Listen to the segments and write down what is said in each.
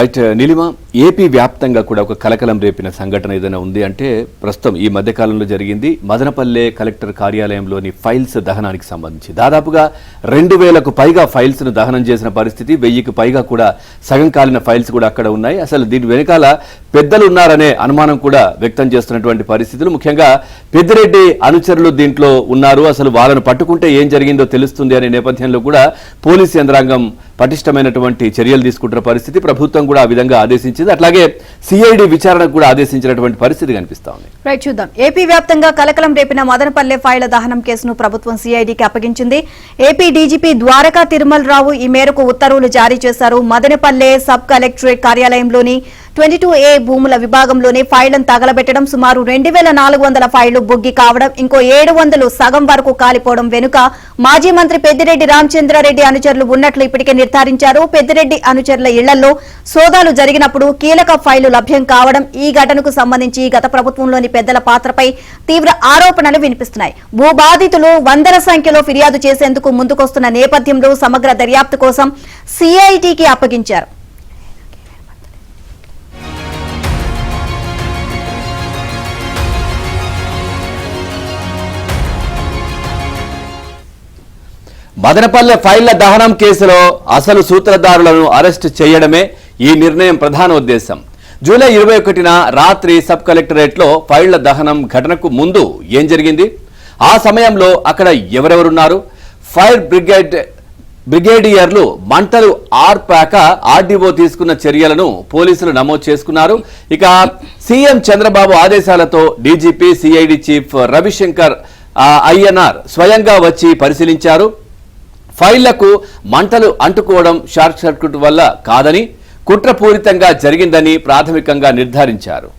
Right Neelima, AP వ్యాప్తంగా కూడా ఒక కలకలం రేపిన సంఘటన ఏదైనా ఉంది అంటే ప్రస్తుతం ఈ మధ్యకాలంలో జరిగింది మదనపల్లె కలెక్టర్ కార్యాలయంలోని ఫైల్స్ దహనానికి సంబంధించి దాదాపుగా 2000కు పైగా ఫైల్స్ ను దహనం చేసిన పరిస్థితి, 1000కు పైగా కూడా సగం కాలిన ఫైల్స్ కూడా అక్కడ ఉన్నాయి. అసలు దీని వెనకాల పెద్దలు ఉన్నారనే అనుమానం కూడా వ్యక్తం చేస్తున్నటువంటి పరిస్థితులు. ముఖ్యంగా పెద్దిరెడ్డి అనుచరులు దీంట్లో ఉన్నారు, అసలు వాళ్ళను పట్టుకుంటే ఏం జరిగిందో తెలుస్తుంది అనే నేపథ్యంలో కూడా పోలీసు యంత్రాంగం పటిష్టమైనటువంటి చర్యలు తీసుకుంటున్న పరిస్థితి. ప్రభుత్వం కూడా ఆ విధంగా ఆదేశించింది. అట్లాగే సిఐడి విచారణకు కూడా ఆదేశించినటువంటి పరిస్థితి కనిపిస్తా ఉంది. రైట్, చూద్దాం. ఏపీ వ్యాప్తంగా కలకలం రేపిన మదనపల్లె ఫైళ్ల దహనం కేసును ప్రభుత్వం సిఐడికి అప్పగించింది. ఏపీ డీజీపీ ద్వారకా తిరుమల రావు ఈ మేరకు ఉత్తర్వులు జారీ చేశారు. మదనపల్లె సబ్ కలెక్టరేట్ కార్యాలయంలోని 22A భూముల విభాగంలోనే ఫైళ్లను తగలబెట్టడం, సుమారు 2400 ఫైళ్లు బుగ్గి కావడం, ఇంకో 700 సగం వరకు కాలిపోవడం వెనుక మాజీ మంత్రి పెద్దిరెడ్డి రామచంద్రారెడ్డి అనుచరులు ఉన్నట్లు ఇప్పటికే నిర్ధారించారు. పెద్దిరెడ్డి అనుచరుల ఇళ్లలో సోదాలు జరిగినప్పుడు కీలక ఫైళ్లు లభ్యం కావడం, ఈ ఘటనకు సంబంధించి గత ప్రభుత్వంలోని పెద్దల పాత్రపై తీవ్ర ఆరోపణలు వినిపిస్తున్నాయి. భూబాధితులు వందల సంఖ్యలో ఫిర్యాదు చేసేందుకు ముందుకొస్తున్న నేపథ్యంలో సమగ్ర దర్యాప్తు కోసం సిఐటికి అప్పగించారు. మదనపల్లె ఫైళ్ల దహనం కేసులో అసలు సూత్రధారులను అరెస్టు చేయడమే ఈ నిర్ణయం ప్రధాన ఉద్దేశం. జూలై 21న రాత్రి సబ్ కలెక్టరేట్లో ఫైళ్ల దహనం ఘటనకు ముందు ఏం జరిగింది, ఆ సమయంలో అక్కడ ఎవరెవరున్నారు, ఫైర్ బ్రిగేడియర్లు మంటలు ఆర్పాక ఆర్డీఓ తీసుకున్న చర్యలను పోలీసులు నమోదు చేసుకున్నారు. ఇక సీఎం చంద్రబాబు ఆదేశాలతో DGP CID chief Ravishankar Ayyanar స్వయంగా వచ్చి పరిశీలించారు. ఫైళ్లకు మంటలు అంటుకోవడం షార్ట్ సర్క్యూట్ వల్ల కాదని, కుట్రపూరితంగా జరిగిందని ప్రాథమికంగా నిర్ధారించారు.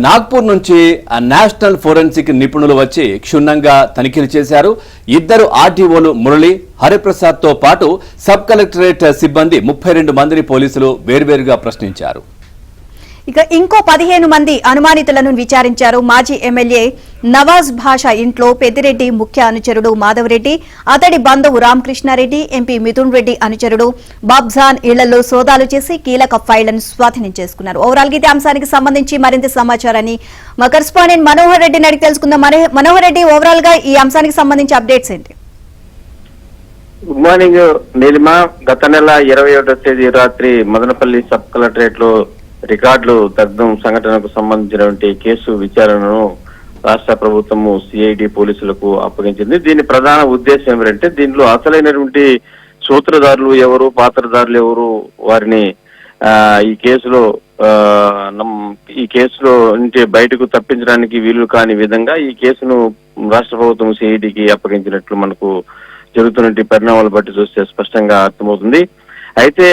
నాగ్పూర్ నుంచి నేషనల్ ఫోరెన్సిక్ నిపుణులు వచ్చి క్షుణ్ణంగా తనిఖీలు చేశారు. 2 ఆర్టీఓలు మురళి, హరిప్రసాద్ తో పాటు సబ్ కలెక్టరేట్ సిబ్బంది 32 మందిని పోలీసులు వేర్వేరుగా ప్రశ్నించారు. ఇక ఇంకో 15 మంది అనుమానితులను విచారించారు. మాజీ ఎమ్మెల్యే నవాజ్ భాషా ఇంట్లో పెద్దిరెడ్డి ముఖ్య అనుచరుడు మాధవరెడ్డి, అతడి బంధువు రామకృష్ణారెడ్డి, ఎంపీ మిథున్ రెడ్డి అనుచరుడు బాబ్జాన్ ఇళ్లలో సోదాలు చేసి కీలక ఫైళ్లను స్వాధీనం చేసుకున్నారు. ఓవరాల్ గా ఇదే అంశానికి సంబంధించి మరింత సమాచారాన్ని మా కరెస్పాండెంట్ మనోహర్ రెడ్డిని అడిగి తెలుసుకుందాం. మనోహర్ రెడ్డి, ఓవరాల్ గా ఈ అంశానికి సంబంధించి అప్డేట్స్ ఏంటి? Good morning Neelima. గత నెల 21వ తేదీ రాత్రి మదనపల్లి సబ్ కలెక్టరేట్ లో రికార్డులు దగ్ధం సంఘటనకు సంబంధించినటువంటి కేసు విచారణను రాష్ట్ర ప్రభుత్వము సిఐడి పోలీసులకు అప్పగించింది. దీని ప్రధాన ఉద్దేశం ఏమిటంటే, దీనిలో అసలైనటువంటి సూత్రధారులు ఎవరు, పాత్రధారులు ఎవరు, వారిని ఈ కేసులో నుంచి బయటకు తప్పించడానికి వీలు కాని విధంగా ఈ కేసును రాష్ట్ర ప్రభుత్వం సిఐడికి అప్పగించినట్లు మనకు జరుగుతున్న పరిణామాలు బట్టి చూస్తే స్పష్టంగా అర్థమవుతుంది. అయితే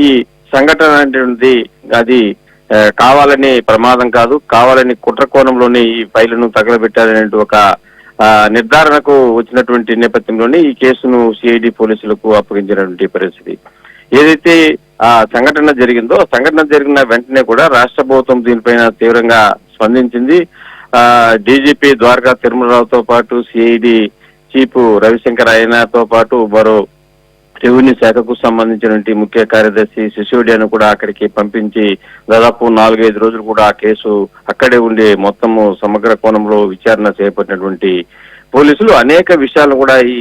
ఈ సంఘటన అనేటువంటిది అది కావాలని ప్రమాదం కాదు, కావాలని కుట్ర కోణంలోనే ఈ ఫైళ్లను తగలబెట్టాలనే ఒక నిర్ధారణకు వచ్చినటువంటి నేపథ్యంలోనే ఈ కేసును సిఐడి పోలీసులకు అప్పగించినటువంటి పరిస్థితి. ఏదైతే ఆ సంఘటన జరిగిందో, ఆ సంఘటన జరిగిన వెంటనే కూడా రాష్ట్ర ప్రభుత్వం దీనిపైన తీవ్రంగా స్పందించింది. డీజీపీ ద్వారకా తిరుమలరావుతో పాటు సిఐడి చీఫ్ రవిశంకర్ అయ్యనార్తో పాటు మరో రెవెన్యూ శాఖకు సంబంధించినటువంటి ముఖ్య కార్యదర్శి సిసోడియాను కూడా అక్కడికి పంపించి దాదాపు 4-5 రోజులు కూడా ఆ కేసు అక్కడే ఉండి మొత్తము సమగ్ర కోణంలో విచారణ చేపట్టినటువంటి పోలీసులు అనేక విషయాలను కూడా ఈ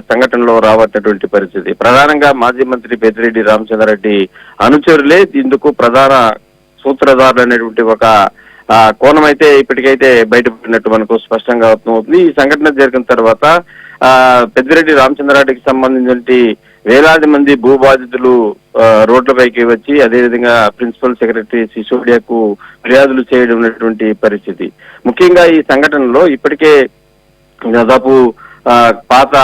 సంఘటనలో రాబట్టినటువంటి పరిస్థితి. ప్రధానంగా మాజీ మంత్రి పెద్దిరెడ్డి రామచంద్రారెడ్డి అనుచరులే ఇందుకు ప్రధాన సూత్రధారులు అనేటువంటి ఒక కోణం అయితే ఇప్పటికైతే బయటపడినట్టు మనకు స్పష్టంగా అర్థమవుతుంది. ఈ సంఘటన జరిగిన తర్వాత పెద్దిరెడ్డి రామచంద్రారెడ్డికి సంబంధించిన వేలాది మంది భూబాధితులు రోడ్లపైకి వచ్చి అదేవిధంగా ప్రిన్సిపల్ సెక్రటరీ సిసోడియాకు ఫిర్యాదులు చేయడం ఉన్నటువంటి పరిస్థితి. ముఖ్యంగా ఈ సంఘటనలో ఇప్పటికే దాదాపు పాత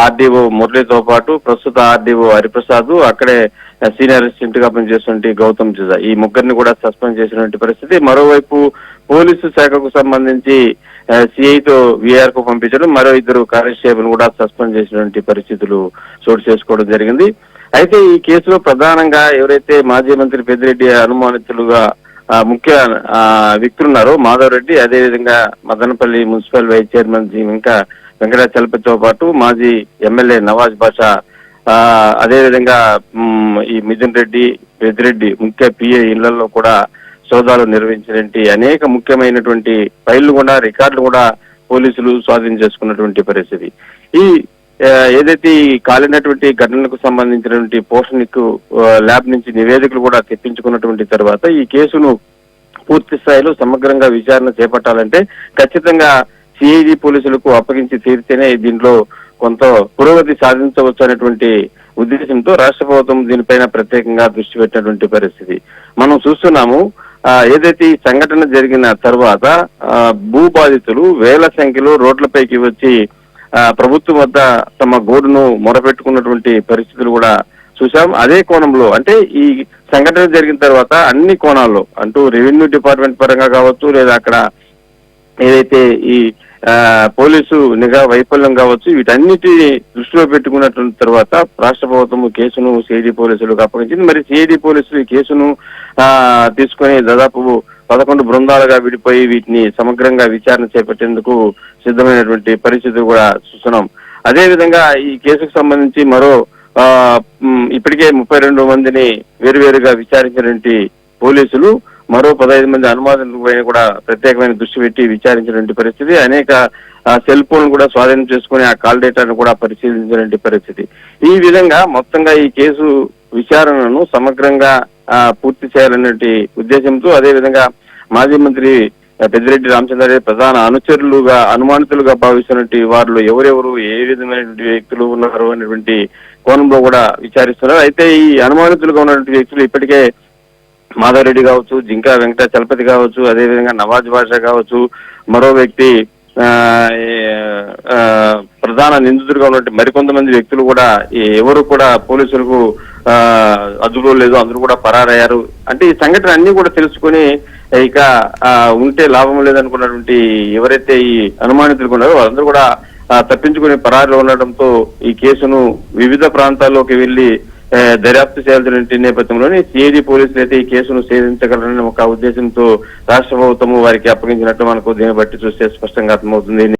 ఆర్డీఓ మురళితో పాటు ప్రస్తుత ఆర్డీఓ హరిప్రసాద్, అక్కడే సీనియర్ అసిస్టెంట్ గా పనిచేస్తున్న గౌతమ్ జుజా, ఈ ముగ్గురిని కూడా సస్పెండ్ చేసినటువంటి పరిస్థితి. మరోవైపు పోలీసు శాఖకు సంబంధించి సిఐతో విఆర్ కు పంపించడం, మరో 2 కానిస్టేబుల్ కూడా సస్పెండ్ చేసినటువంటి పరిస్థితులు చోటు చేసుకోవడం జరిగింది. అయితే ఈ కేసులో ప్రధానంగా ఎవరైతే మాజీ మంత్రి పెద్దిరెడ్డి అనుమానితులుగా ముఖ్య వ్యక్తులు ఉన్నారో మాధవ్ రెడ్డి, అదేవిధంగా మదనపల్లి మున్సిపల్ వైస్ చైర్మన్ ఇంకా వెంకటాచలపతితో పాటు మాజీ ఎమ్మెల్యే నవాజ్ బాషా, అదేవిధంగా ఈ మిథున్ రెడ్డి, పెద్దిరెడ్డి ముఖ్య పిఏ ఇళ్లలో కూడా సోదాలు నిర్వహించినటువంటి అనేక ముఖ్యమైనటువంటి ఫైళ్లు కూడా రికార్డులు కూడా పోలీసులు స్వాధీనం చేసుకున్నటువంటి పరిస్థితి. ఈ ఏదైతే ఈ కాలినటువంటి ఘటనలకు సంబంధించినటువంటి పోషణకు ల్యాబ్ నుంచి నివేదికలు కూడా తెప్పించుకున్నటువంటి తర్వాత ఈ కేసును పూర్తి స్థాయిలో సమగ్రంగా విచారణ చేపట్టాలంటే ఖచ్చితంగా సిఐడి పోలీసులకు అప్పగించి తీరితేనే దీంట్లో కొంత పురోగతి సాధించవచ్చు అనేటువంటి ఉద్దేశంతో రాష్ట్ర ప్రభుత్వం దీనిపైన ప్రత్యేకంగా దృష్టి పెట్టినటువంటి పరిస్థితి మనం చూస్తున్నాము. ఏదైతే ఈ సంఘటన జరిగిన తర్వాత భూ బాధితులు వేల సంఖ్యలో రోడ్లపైకి వచ్చి ప్రభుత్వం వద్ద తమ గోడును మొరపెట్టుకున్నటువంటి పరిస్థితులు కూడా చూసాం. అదే కోణంలో అంటే ఈ సంఘటన జరిగిన తర్వాత అన్ని కోణాల్లో అంటూ రెవెన్యూ డిపార్ట్మెంట్ పరంగా కావచ్చు, లేదా అక్కడ ఏదైతే ఈ పోలీసు నిఘా వైఫల్యం కావచ్చు, వీటన్నిటిని దృష్టిలో పెట్టుకున్నటువంటి తర్వాత రాష్ట్ర ప్రభుత్వం కేసును సిఐడి పోలీసులకు అప్పగించింది. మరి సిఐడి పోలీసులు ఈ కేసును తీసుకొని దాదాపు 11 బృందాలుగా విడిపోయి వీటిని సమగ్రంగా విచారణ చేపట్టేందుకు సిద్ధమైనటువంటి పరిస్థితి కూడా చూస్తున్నాం. అదేవిధంగా ఈ కేసుకు సంబంధించి మరో ఇప్పటికే 32 మందిని వేరువేరుగా విచారించినటువంటి పోలీసులు మరో 15 మంది అనుమానితులపైన కూడా ప్రత్యేకమైన దృష్టి పెట్టి విచారించినటువంటి పరిస్థితి. అనేక సెల్ ఫోన్ కూడా స్వాధీనం చేసుకుని ఆ కాల్ డేటాను కూడా పరిశీలించినటువంటి పరిస్థితి. ఈ విధంగా మొత్తంగా ఈ కేసు విచారణను సమగ్రంగా పూర్తి చేయాలనే ఉద్దేశంతో, అదేవిధంగా మాజీ మంత్రి పెద్దిరెడ్డి రామచంద్రారెడ్డి ప్రధాన అనుమానితులుగా భావిస్తున్నటువంటి వారిలో ఎవరెవరు ఏ విధమైనటువంటి వ్యక్తులు ఉన్నారు అనేటువంటి కోణంలో కూడా విచారిస్తున్నారు. అయితే ఈ అనుమానితులుగా ఉన్నటువంటి వ్యక్తులు ఇప్పటికే మాధవ్ రెడ్డి కావచ్చు, జింకా వెంకటాచలపతి కావచ్చు, అదేవిధంగా నవాజ్ బాషా కావచ్చు, మరో వ్యక్తి ప్రధాన నిందితులుగా ఉన్నటువంటి మరికొంతమంది వ్యక్తులు కూడా ఎవరు కూడా పోలీసులకు అదుపులో లేదు, అందరూ కూడా పరారయ్యారు. అంటే ఈ సంఘటన అన్ని కూడా తెలుసుకుని ఇక ఉంటే లాభం లేదనుకున్నటువంటి ఎవరైతే ఈ అనుమానితులు ఉన్నారో వాళ్ళందరూ కూడా తప్పించుకుని పరారులో ఉండడంతో ఈ కేసును వివిధ ప్రాంతాల్లోకి వెళ్లి దర్యాప్తు చేయాల్సిన నేపథ్యంలోనే సిఐడి పోలీసులు అయితే ఈ కేసును ఛేదించగలరని ఒక ఉద్దేశంతో రాష్ట్ర ప్రభుత్వము వారికి అప్పగించినట్టు మనకు దీన్ని బట్టి చూస్తే స్పష్టంగా అర్థమవుతుంది.